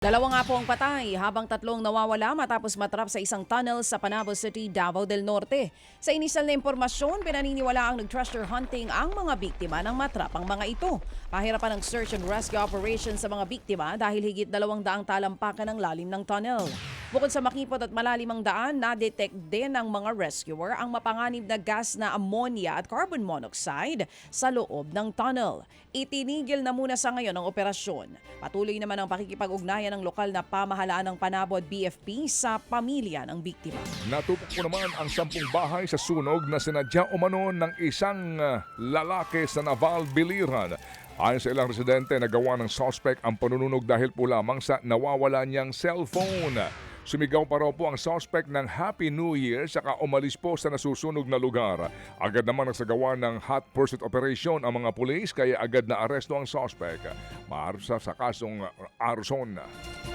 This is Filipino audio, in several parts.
Dalawa nga po ang patay habang tatlong nawawala matapos matrap sa isang tunnel sa Panabo City, Davao del Norte. Sa inisyal na impormasyon, pinaniniwala ang nag-treasure hunting ang mga biktima ng matrap ang mga ito. Pahirapan ang search and rescue operation sa mga biktima dahil higit 200 talampakan ng lalim ng tunnel. Bukod sa makipot at malalimang daan, na-detect din ng mga rescuer ang mapanganib na gas na ammonia at carbon monoxide sa loob ng tunnel. Itinigil na muna sa ngayon ang operasyon. Patuloy naman ang pakikipag-ugnayan ng lokal na pamahalaan ng Panabo at BFP sa pamilya ng biktima. Natupok po naman ang 10 bahay sa sunog na sinadya umano ng isang lalaki sa Naval Biliran. Ayon sa ilang residente, nagawa ng suspect ang panununog dahil po lamang sa nawawala niyang cellphone. Sumigaw pa raw po ang suspect ng Happy New Year saka umalis po sa nasusunog na lugar. Agad naman nagsagawa ng hot pursuit operation ang mga pulis kaya agad na aresto ang suspect. Maarusa sa kasong arson.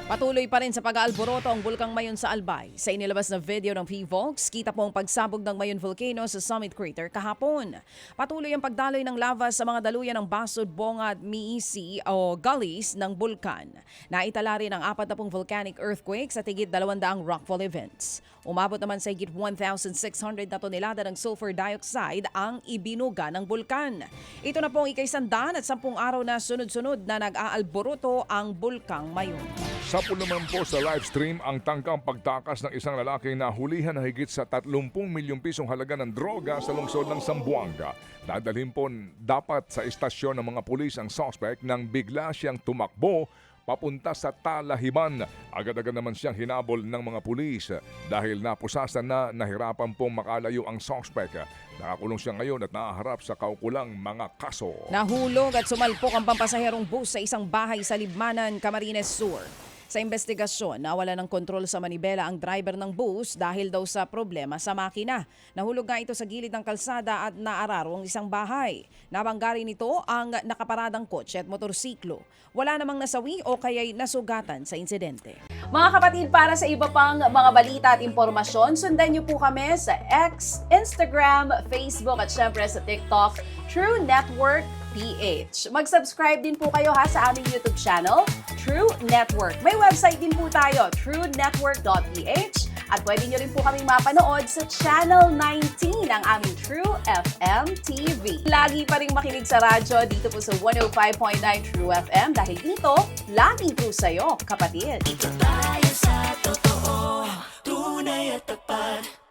Patuloy pa rin sa pag-aalboroto ang bulkang Mayon sa Albay. Sa inilabas na video ng PVOX, kita po ang pagsabog ng Mayon Volcano sa Summit Crater kahapon. Patuloy ang pagdaloy ng lava sa mga daluyan ng Basod, Bonga at Miisi o gullies ng bulkan. Naitala rin ang 40 volcanic earthquakes at higit 200 rockfall events. Umabot naman sa higit 1,600 na tonelada ng sulfur dioxide ang ibinuga ng bulkan. Ito na po ang ika-100 at 10 araw na sunod-sunod na nag-aalboroto ang bulkang Mayon. Sapul naman po sa live stream ang tangkang pagtakas ng isang lalaking nahulihan na higit sa 30 milyong pisong halaga ng droga sa lungsod ng Zamboanga. Dadalhin po dapat sa istasyon ng mga pulis ang suspect nang bigla siyang tumakbo papunta sa Talahiban. Agad-agad naman siyang hinabol ng mga pulis dahil napusasan na nahirapan pong makalayo ang suspect. Nakakulong siya ngayon at nahaharap sa kaukulang mga kaso. Nahulog at sumalpok ang pampasaherong bus sa isang bahay sa Libmanan, Camarines Sur. Sa investigasyon, nawala ng kontrol sa manibela ang driver ng bus dahil daw sa problema sa makina. Nahulog nga ito sa gilid ng kalsada at naararo ang isang bahay. Nabanggari nito ang nakaparadang kotse at motorsiklo. Wala namang nasawi o kaya'y nasugatan sa insidente. Mga kapatid, para sa iba pang mga balita at impormasyon, sundan niyo po kami sa X, Instagram, Facebook at syempre sa TikTok, True Network PH. Mag-subscribe din po kayo sa aming YouTube channel, True Network. May website din po tayo, truenetwork.ph at pwede nyo rin po kaming mapanood sa Channel 19 ng aming True FM TV. Lagi pa rin makinig sa radyo dito po sa 105.9 True FM dahil dito, laging true sa'yo, kapatid. Dito tayo sa totoo, tunay at tapat.